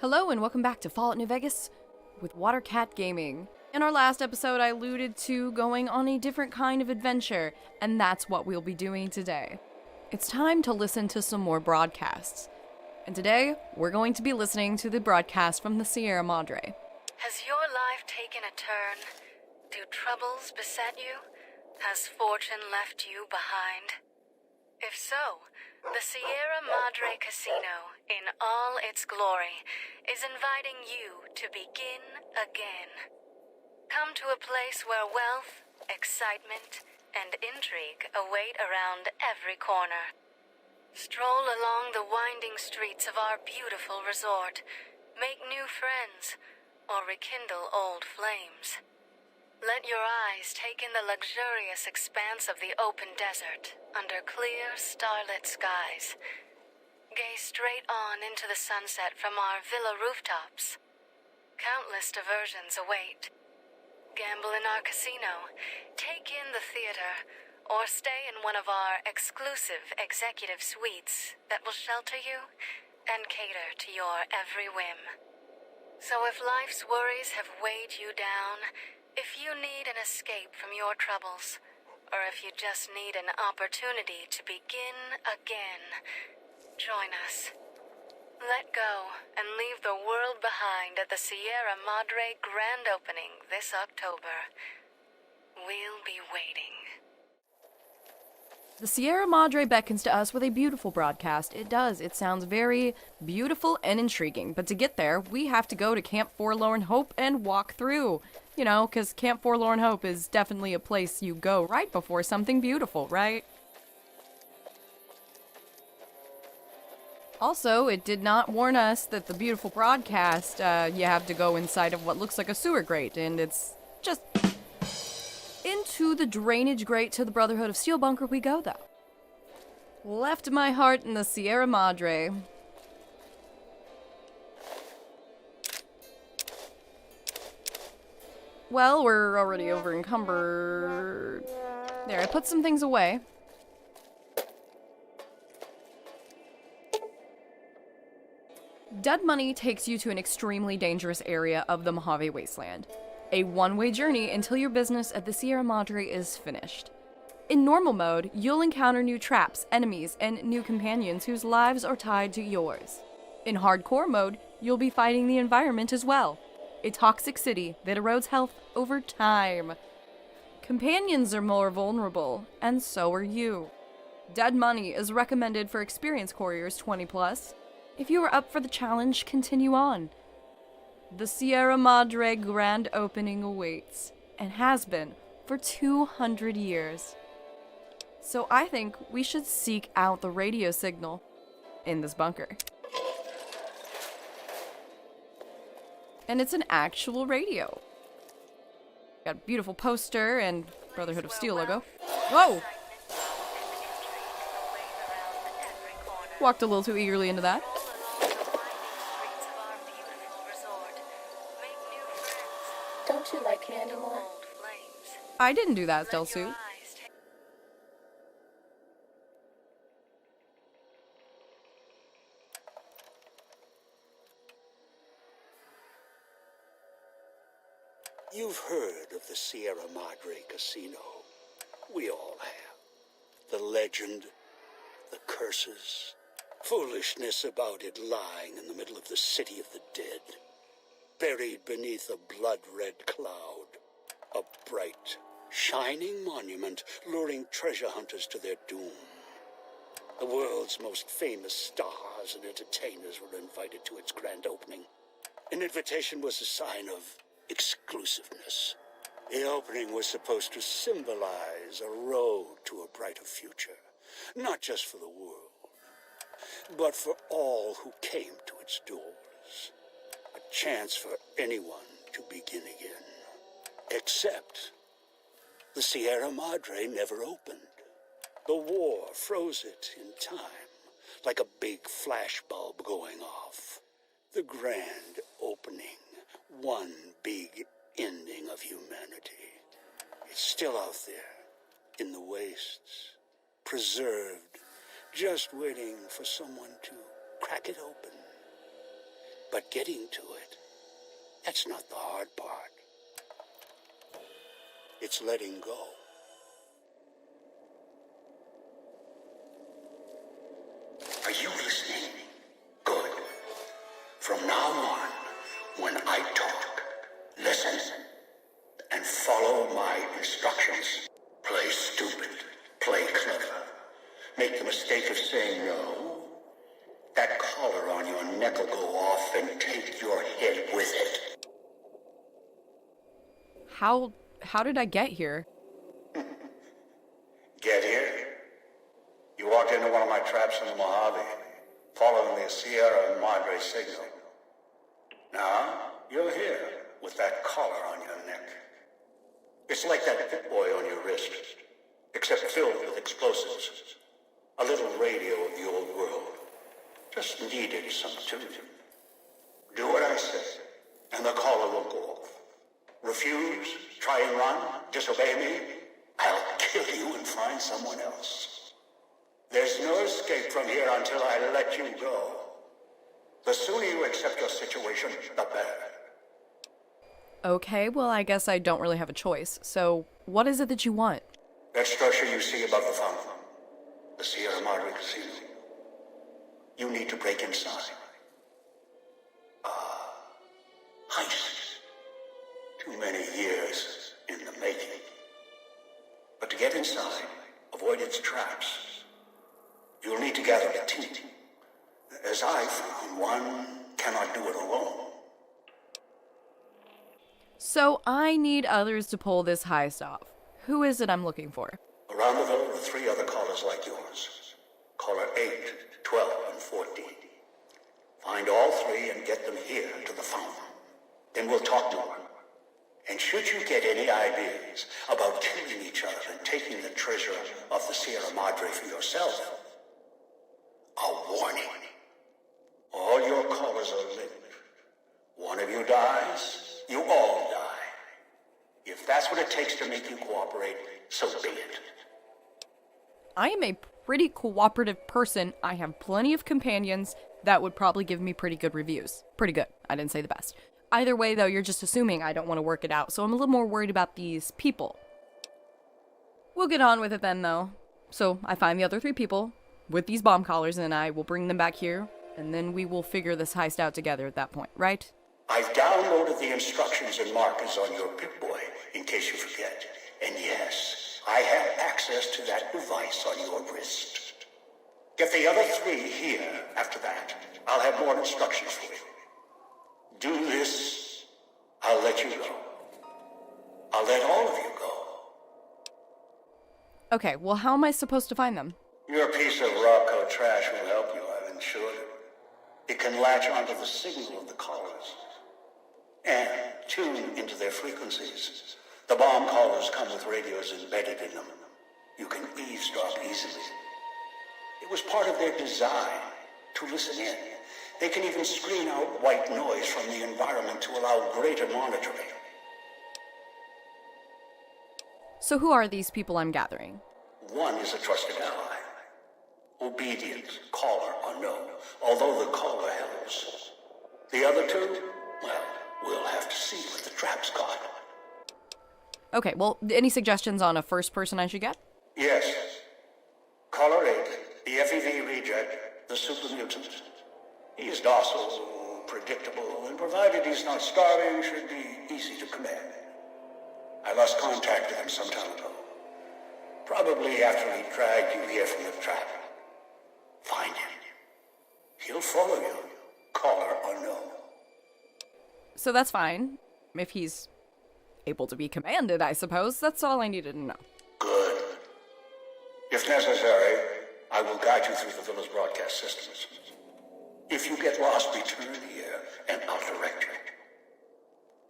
Hello and welcome back to Fallout New Vegas with Watercat Gaming. In our last episode, I alluded to going on a different kind of adventure, and that's what we'll be doing today. It's time to listen to some more broadcasts. And today, we're going to be listening to the broadcast from the Sierra Madre. Has your life taken a turn? Do troubles beset you? Has fortune left you behind? If so, the Sierra Madre Casino, in all its glory, is inviting you to begin again. Come to a place where wealth, excitement, and intrigue await around every corner. Stroll along the winding streets of our beautiful resort, make new friends, or rekindle old flames. Let your eyes take in the luxurious expanse of the open desert under clear, starlit skies. Gaze straight on into the sunset from our villa rooftops. Countless diversions await. Gamble in our casino, take in the theater, or stay in one of our exclusive executive suites that will shelter you and cater to your every whim. So if life's worries have weighed you down, if you need an escape from your troubles, or if you just need an opportunity to begin again, join us. Let go and leave the world behind at the Sierra Madre grand opening this October. We'll be waiting. The Sierra Madre beckons to us with a beautiful broadcast. It does. It sounds very beautiful and intriguing. But to get there, we have to go to Camp Forlorn Hope and walk through. You know, because Camp Forlorn Hope is definitely a place you go right before something beautiful, right? Also, it did not warn us that the beautiful broadcast, you have to go inside of what looks like a sewer grate, and it's just... Into the drainage grate to the Brotherhood of Steel bunker we go, though. Left my heart in the Sierra Madre. Well, we're already over encumbered. There, I put some things away. Dead Money takes you to an extremely dangerous area of the Mojave Wasteland. A one-way journey until your business at the Sierra Madre is finished. In normal mode, you'll encounter new traps, enemies, and new companions whose lives are tied to yours. In hardcore mode, you'll be fighting the environment as well. A toxic city that erodes health over time. Companions are more vulnerable, and so are you. Dead Money is recommended for experienced couriers 20+. If you are up for the challenge, continue on. The Sierra Madre grand opening awaits, and has been for 200 years. So I think we should seek out the radio signal in this bunker. And it's an actual radio. Got a beautiful poster and Brotherhood of Steel logo. Whoa! Walked a little too eagerly into that. Don't you like candy more? I didn't do that, Delsu. You've heard of the Sierra Madre Casino. We all have. The legend, the curses, foolishness about it lying in the middle of the city of the dead. Buried beneath a blood-red cloud. A bright, shining monument luring treasure hunters to their doom. The world's most famous stars and entertainers were invited to its grand opening. An invitation was a sign of exclusiveness. The opening was supposed to symbolize a road to a brighter future. Not just for the world, but for all who came to its doors. A chance for anyone to begin again. Except the Sierra Madre never opened. The war froze it in time, like a big flashbulb going off. The grand opening, one big ending of humanity. It's still out there, in the wastes, preserved, just waiting for someone to crack it open. But getting to it, that's not the hard part. It's letting go. Are you listening? Good. From now on, when I talk, listen and follow my instructions. Play stupid, play clever. Make the mistake of saying no. That collar on your neck will go off and take your head with it. How did I get here? Get here? You walked into one of my traps in the Mojave, following the Sierra Madre signal. Now, you're here with that collar on your neck. It's like that Pip Boy on your wrist, except filled with explosives. A little radio of the old world. Just needed some tuning. Do what I say, and the collar will go off. Refuse, try and run, disobey me, I'll kill you and find someone else. There's no escape from here until I let you go. The sooner you accept your situation, the better. Okay, well, I guess I don't really have a choice. So, what is it that you want? That structure you see above the fountain, the Sierra Madre Casino. You need to break inside. Heist. Too many years in the making. But to get inside, avoid its traps, you'll need to gather a team. As I found, one cannot do it alone. So, I need others to pull this heist off. Who is it I'm looking for? Around the villa are 3 other callers like yours. Caller 8, 12, and 14. Find all 3 and get them here to the fountain. Then we'll talk to them. And should you get any ideas about killing each other and taking the treasure of the Sierra Madre for yourself, a warning. All your callers are linked. One of you dies, you all die. If that's what it takes to make you cooperate, so be it. I am a pretty cooperative person. I have plenty of companions that would probably give me pretty good reviews. Pretty good. I didn't say the best. Either way, though, you're just assuming I don't want to work it out, so I'm a little more worried about these people. We'll get on with it then, though. So I find the other 3 people with these bomb collars, and I will bring them back here, and then we will figure this heist out together at that point, right? I've downloaded the instructions and markers on your Pip-Boy, in case you forget. And yes, I have access to that device on your wrist. Get the other 3 here after that. I'll have more instructions for you. Do this, I'll let you go. I'll let all of you go. Okay, well, how am I supposed to find them? Your piece of Rocco trash will help you, I've insured it. It can latch onto the signal of the callers and tune into their frequencies. The bomb callers come with radios embedded in them. You can eavesdrop easily. It was part of their design to listen in. They can even screen out white noise from the environment to allow greater monitoring. So who are these people I'm gathering? One is a trusted ally. Obedient, caller unknown, although the caller helps. The other 2, well, we'll have to see what the trap's got. Okay, well, any suggestions on a first person I should get? Yes. Caller 8, the FEV reject, the super mutant. He's docile, predictable, and provided he's not starving, should be easy to command. I lost contact with him some time ago. Probably after he dragged you here from the trap. Find him. He'll follow you. Caller unknown. So that's fine. If he's able to be commanded, I suppose. That's all I needed to know. Good. If necessary, I will guide you through the villa's broadcast systems. If you get lost, return here, and I'll direct you.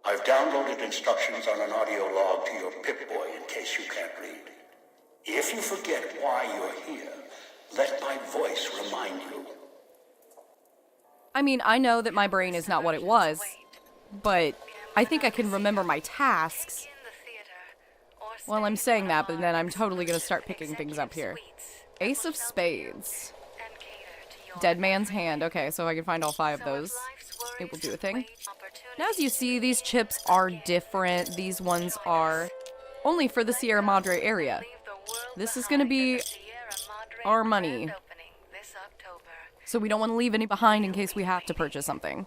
I've downloaded instructions on an audio log to your Pip-Boy in case you can't read. If you forget why you're here, let my voice remind you. I mean, I know that my brain is not what it was, but I think I can remember my tasks. Well, I'm saying that, but then I'm totally gonna start picking things up here. Ace of Spades. Dead Man's Hand. Okay, so I can find all 5 of those. it will do a thing. Now as you see, these chips are different. These ones are only for the Sierra Madre area. This is going to be our money, so we don't want to leave any behind in case we have to purchase something.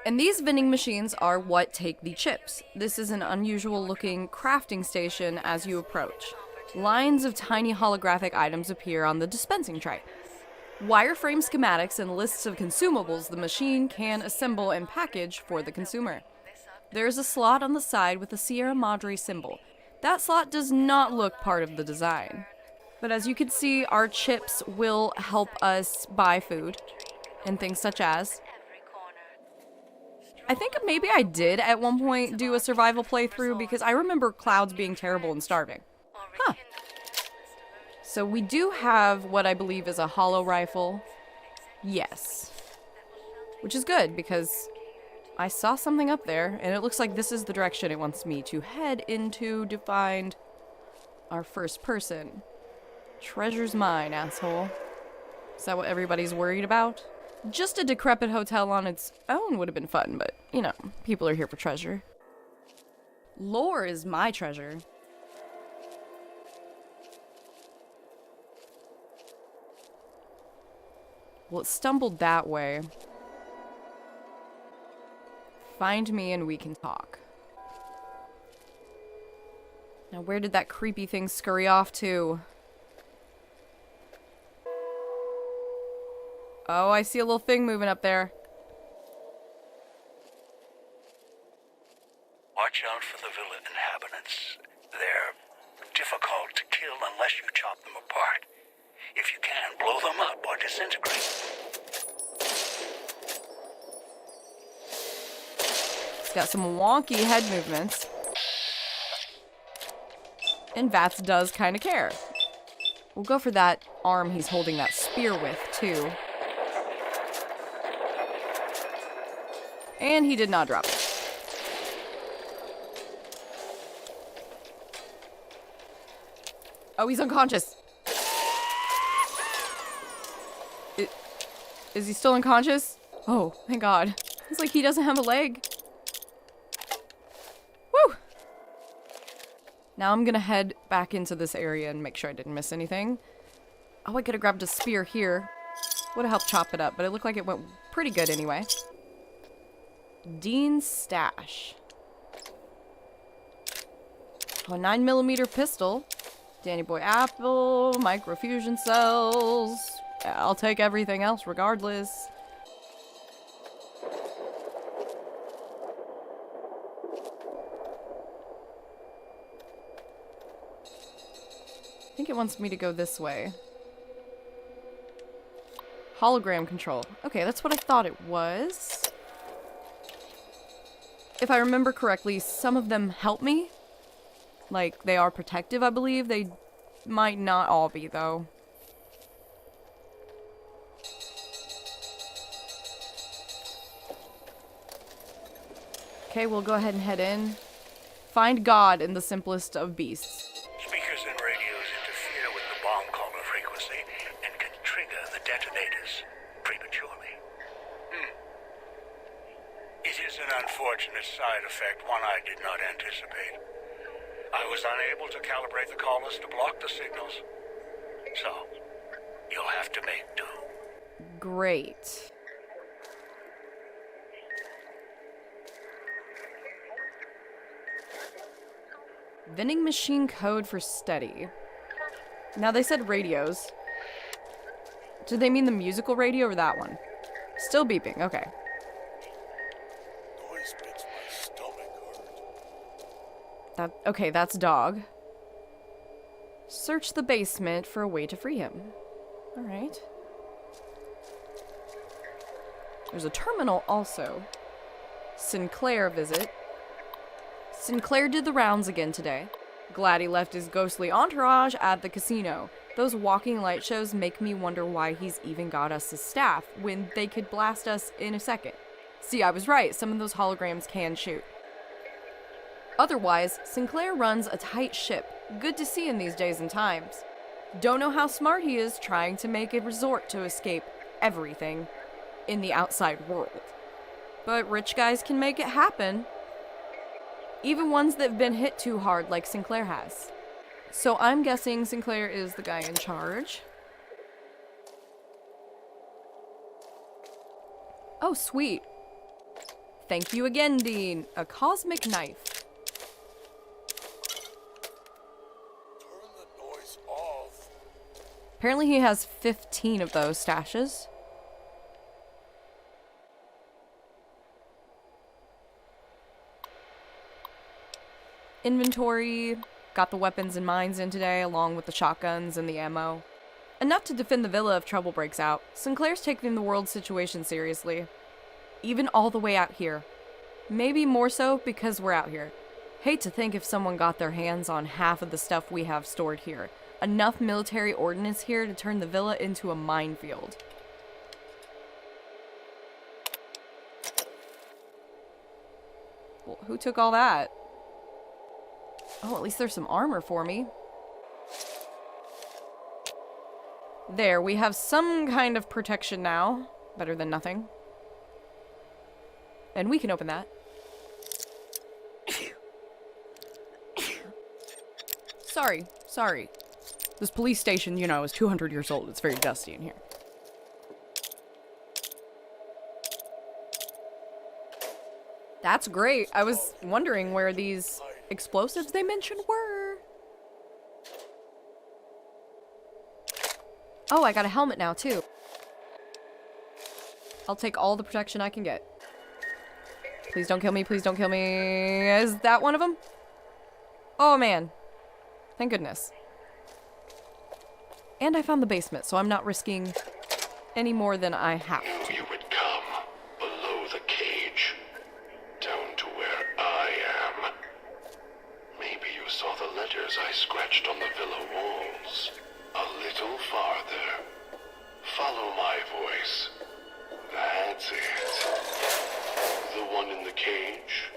And these vending machines are what take the chips. This is an unusual looking crafting station as you approach. Lines of tiny holographic items appear on the dispensing tray. Wireframe schematics and lists of consumables the machine can assemble and package for the consumer. There is a slot on the side with the Sierra Madre symbol. That slot does not look part of the design. But as you can see, our chips will help us buy food and things such as... I think maybe I did at one point do a survival playthrough because I remember clouds being terrible and starving. Huh. So we do have what I believe is a hollow rifle. Yes. Which is good because I saw something up there and it looks like this is the direction it wants me to head into to find our first person. Treasure's mine, asshole. Is that what everybody's worried about? Just a decrepit hotel on its own would have been fun, but, you know, people are here for treasure. Lore is my treasure. Well, it stumbled that way. Find me and we can talk. Now, where did that creepy thing scurry off to? Oh, I see a little thing moving up there. Watch out for the villa inhabitants. They're difficult to kill unless you chop them apart. If you can, blow them up or disintegrate. It's got some wonky head movements. And Vats does kind of care. We'll go for that arm he's holding that spear with, too. And he did not drop it. Oh, he's unconscious. Is he still unconscious? Oh, thank God. It's like he doesn't have a leg. Woo! Now I'm gonna head back into this area and make sure I didn't miss anything. Oh, I could have grabbed a spear here. Would have helped chop it up, but it looked like it went pretty good anyway. Dean's stash. Oh, a 9mm pistol. Danny Boy apple, microfusion cells. I'll take everything else regardless. I think it wants me to go this way. Hologram control. Okay, that's what I thought it was. If I remember correctly, some of them help me. Like, they are protective, I believe. They might not all be, though. Okay, we'll go ahead and head in. Find God in the simplest of beasts. Speakers and radios interfere with the bomb caller frequency and can trigger the detonators prematurely. It is an unfortunate side effect, one I did not anticipate. I was unable to calibrate the callers to block the signals. So, you'll have to make do. Great. Vending machine code for steady. Now they said radios. Did they mean the musical radio or that one? Still beeping, okay. Noise makes my stomach hurt. Okay, that's dog. Search the basement for a way to free him. Alright. There's a terminal also. Sinclair visit. Sinclair did the rounds again today. Glad he left his ghostly entourage at the casino. Those walking light shows make me wonder why he's even got us as staff when they could blast us in a second. See, I was right. Some of those holograms can shoot. Otherwise, Sinclair runs a tight ship. Good to see in these days and times. Don't know how smart he is trying to make a resort to escape everything in the outside world. but rich guys can make it happen. Even ones that have been hit too hard, like Sinclair has. So I'm guessing Sinclair is the guy in charge. Oh, sweet. Thank you again, Dean. A cosmic knife. Turn the noise off. Apparently he has 15 of those stashes. Inventory. Got the weapons and mines in today, along with the shotguns and the ammo. Enough to defend the villa if trouble breaks out. Sinclair's taking the world situation seriously. Even all the way out here. Maybe more so because we're out here. Hate to think if someone got their hands on half of the stuff we have stored here. Enough military ordnance here to turn the villa into a minefield. Well, who took all that? Oh, at least there's some armor for me. There, we have some kind of protection now. Better than nothing. And we can open that. Sorry. This police station, you know, is 200 years old. It's very dusty in here. That's great. I was wondering where these explosives they mentioned were. Oh, I got a helmet now, too. I'll take all the protection I can get. Please don't kill me, please don't kill me. Is that one of them? Oh, man. Thank goodness. And I found the basement, so I'm not risking any more than I have to. You would come below the cage, down to where I am. Maybe you saw the letters I scratched on the villa walls. A little farther. Follow my voice. That's it. The one in the cage?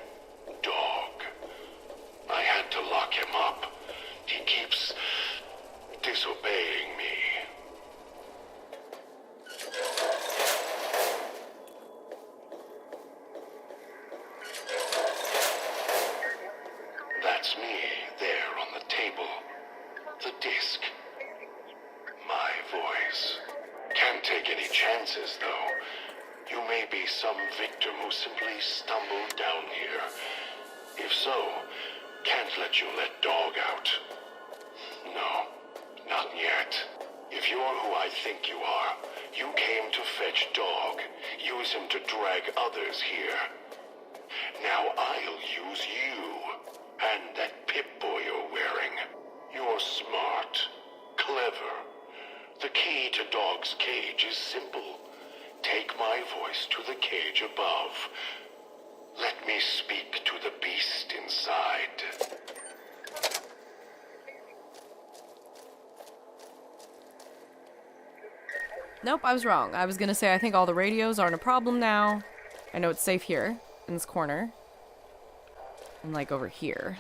Dog. I had to lock him up. He keeps disobeying me. That's me, there on the table. The disc. My voice. Can't take any chances, though. You may be some victim who simply stumbled down here. If so, can't let you let Dog out. No, not yet. If you're who I think you are, you came to fetch Dog. Use him to drag others here. Now I'll use you. And that Pip-Boy you're wearing. You're smart. Clever. The key to Dog's cage is simple. Take my voice to the cage above. Let me speak to the beast inside. Nope, I was wrong. I was gonna say I think all the radios aren't a problem now. I know it's safe here, in this corner. And like over here.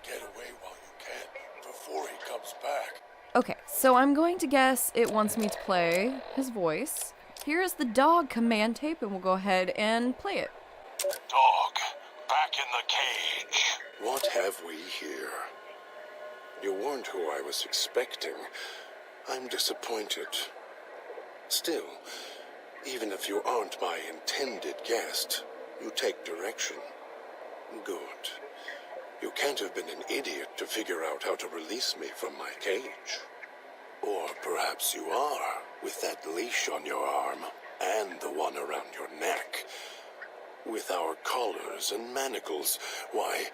Get away while you can, before he comes back. Okay, so I'm going to guess it wants me to play his voice. Here is the Dog command tape, and we'll go ahead and play it. Dog, back in the cage. What have we here? You weren't who I was expecting. I'm disappointed. Still, even if you aren't my intended guest, you take direction. Good. You can't have been an idiot to figure out how to release me from my cage. Or perhaps you are, with that leash on your arm, and the one around your neck. With our collars and manacles, why,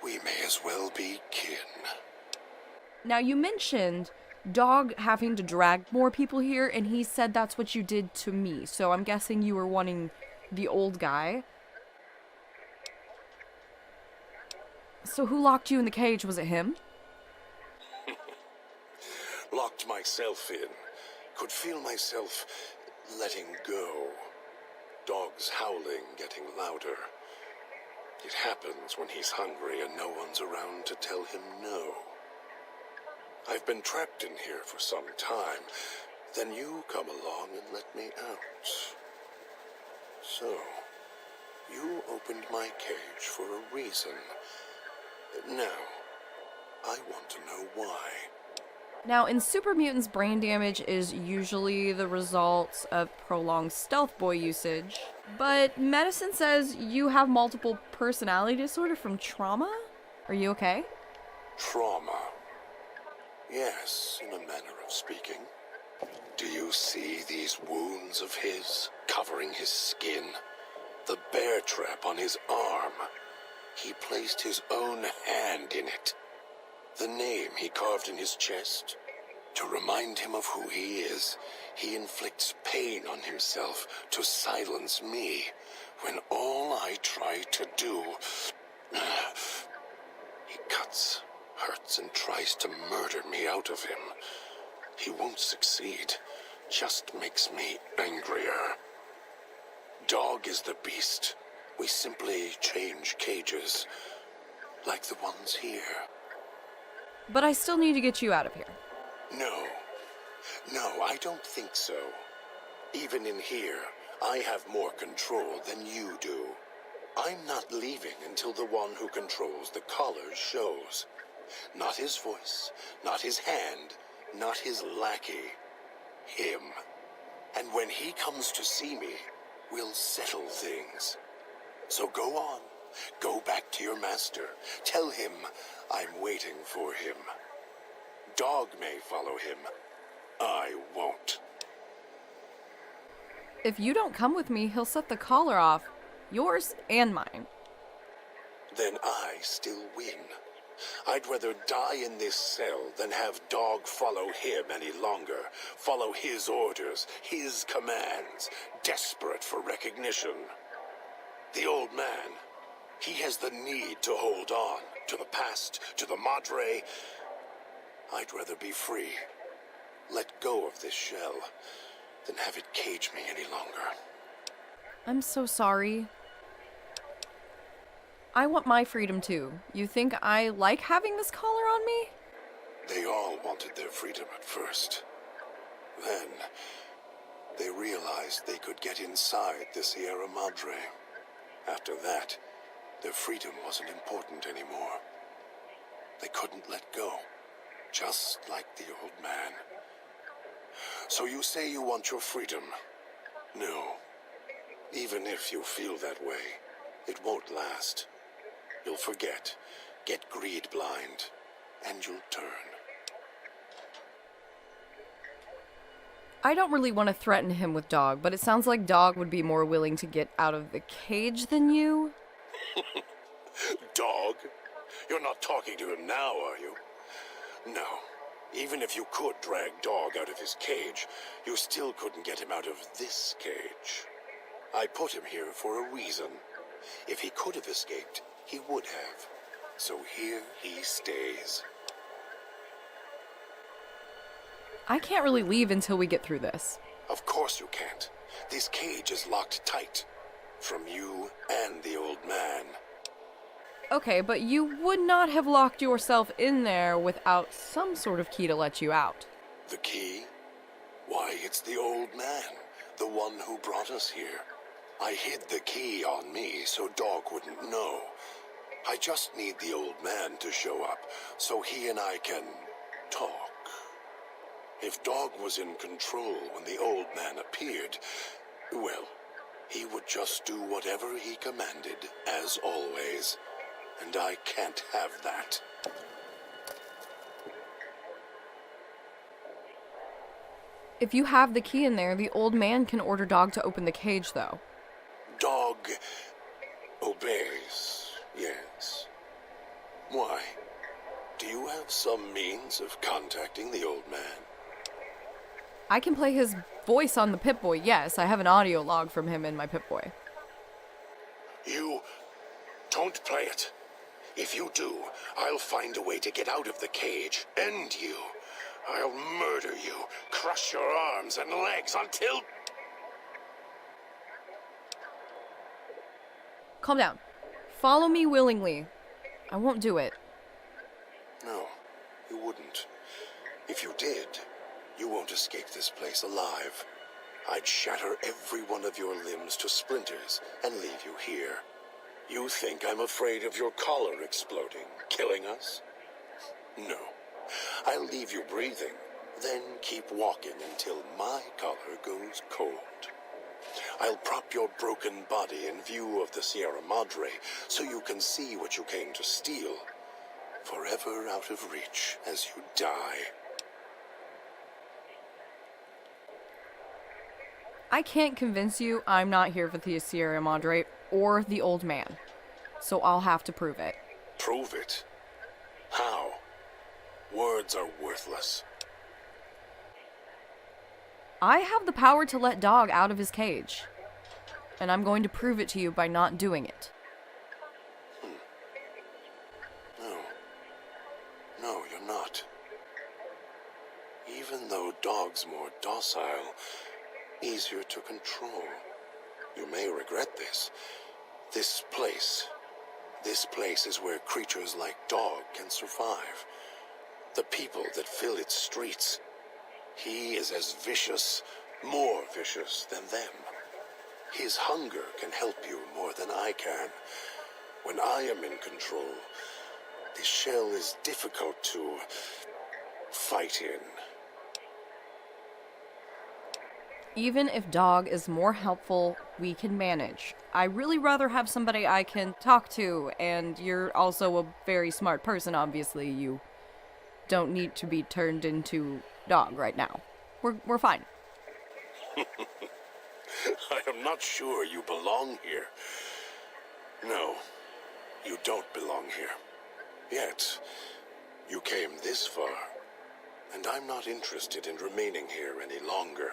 we may as well be kin. Now, you mentioned Dog having to drag more people here, and he said that's what you did to me. So I'm guessing you were wanting the old guy. So who locked you in the cage? Was it him? Locked myself in. Could feel myself letting go. Dog's howling getting louder. It happens when he's hungry and no one's around to tell him no. I've been trapped in here for some time. Then you come along and let me out. So, You opened my cage for a reason. Now, I want to know why. Now, in super mutants, brain damage is usually the result of prolonged stealth boy usage, but medicine says you have multiple personality disorder from trauma? Are you okay? Trauma. Yes, in a manner of speaking. Do you see these wounds of his covering his skin? The bear trap on his arm. He placed his own hand in it. The name he carved in his chest. To remind him of who he is, he inflicts pain on himself to silence me, when all I try to do... He cuts, hurts, and tries to murder me out of him. He won't succeed, just makes me angrier. Dog is the beast. We simply change cages, like the ones here. But I still need to get you out of here. No, I don't think so. Even in here, I have more control than you do. I'm not leaving until the one who controls the collars shows. Not his voice, not his hand, not his lackey. Him. And when he comes to see me, we'll settle things. So go on. Go back to your master. Tell him I'm waiting for him. Dog may follow him. I won't. If you don't come with me, he'll set the collar off. Yours and mine. Then I still win. I'd rather die in this cell than have Dog follow him any longer. Follow his orders, his commands, desperate for recognition. The old man, he has the need to hold on to the past, to the Madre. I'd rather be free. Let go of this shell than have it cage me any longer. I'm so sorry. I want my freedom too. You think I like having this collar on me? They all wanted their freedom at first. Then, they realized they could get inside the Sierra Madre. After that, their freedom wasn't important anymore. They couldn't let go, just like the old man. So you say you want your freedom? No. Even if you feel that way, it won't last. You'll forget, get greed blind, and you'll turn. I don't really want to threaten him with Dog, but it sounds like Dog would be more willing to get out of the cage than you. Dog? You're not talking to him now, are you? No. Even if you could drag Dog out of his cage, you still couldn't get him out of this cage. I put him here for a reason. If he could have escaped, he would have. So here he stays. I can't really leave until we get through this. Of course you can't. This cage is locked tight. From you and the old man. Okay, but you would not have locked yourself in there without some sort of key to let you out. The key? Why, it's the old man. The one who brought us here. I hid the key on me so Dog wouldn't know. I just need the old man to show up so he and I can talk. If Dog was in control when the old man appeared, well, he would just do whatever he commanded, as always. And I can't have that. If you have the key in there, the old man can order Dog to open the cage, though. Dog obeys, yes. Why? Do you have some means of contacting the old man? I can play his voice on the Pip-Boy, yes. I have an audio log from him in my Pip-Boy. You don't play it. If you do, I'll find a way to get out of the cage. End you. I'll murder you, crush your arms and legs until... Calm down. Follow me willingly. I won't do it. No, you wouldn't. If you did, you won't escape this place alive. I'd shatter every one of your limbs to splinters and leave you here. You think I'm afraid of your collar exploding, killing us? No. I'll leave you breathing, then keep walking until my collar goes cold. I'll prop your broken body in view of the Sierra Madre so you can see what you came to steal, forever out of reach as you die. I can't convince you I'm not here for the Sierra Madre or the old man, so I'll have to prove it. Prove it? How? Words are worthless. I have the power to let Dog out of his cage, and I'm going to prove it to you by not doing it. No, you're not. Even though Dog's more docile, easier to control, you may regret this. This place is where creatures like Dog can survive. The people that fill its streets. He is as vicious, more vicious than them. His hunger can help you more than I can. When I am in control, this shell is difficult to fight in. Even if Dog is more helpful, we can manage. I really rather have somebody I can talk to, and you're also a very smart person, obviously. You don't need to be turned into Dog right now. We're fine. I am not sure you belong here. No, you don't belong here. Yet, you came this far, and I'm not interested in remaining here any longer.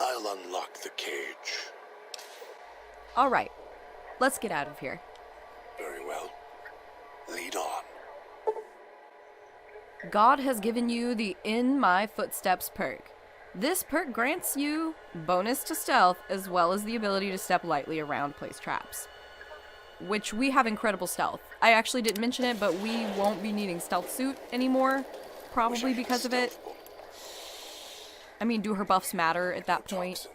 I'll unlock the cage. All right, let's get out of here. Very well. Lead on. God has given you the In My Footsteps perk. This perk grants you bonus to stealth as well as the ability to step lightly around place traps. Which we have incredible stealth. I actually didn't mention it, but we won't be needing stealth suit anymore, probably because of it. I mean, do her buffs matter at that point?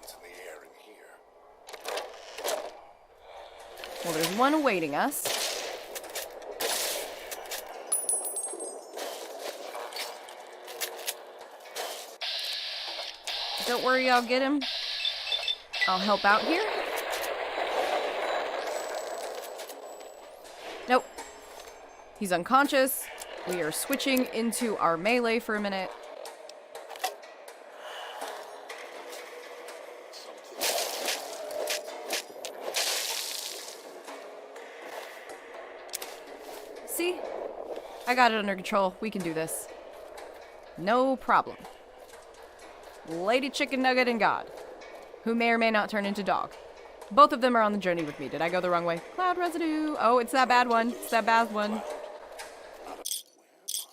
Well, there's one awaiting us. Don't worry, I'll get him. I'll help out here. Nope. He's unconscious. We are switching into our melee for a minute. See? I got it under control. We can do this. No problem. Lady Chicken Nugget and God, who may or may not turn into Dog. Both of them are on the journey with me. Did I go the wrong way? Cloud residue. Oh, it's that bad one. It's that bad one.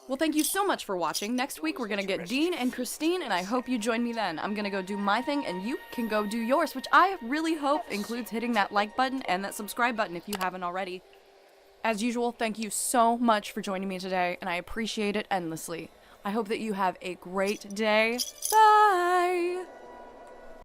Well, thank you so much for watching. Next week, we're going to get Dean and Christine, and I hope you join me then. I'm going to go do my thing, and you can go do yours, which I really hope includes hitting that like button and that subscribe button if you haven't already. As usual, thank you so much for joining me today, and I appreciate it endlessly. I hope that you have a great day. Bye!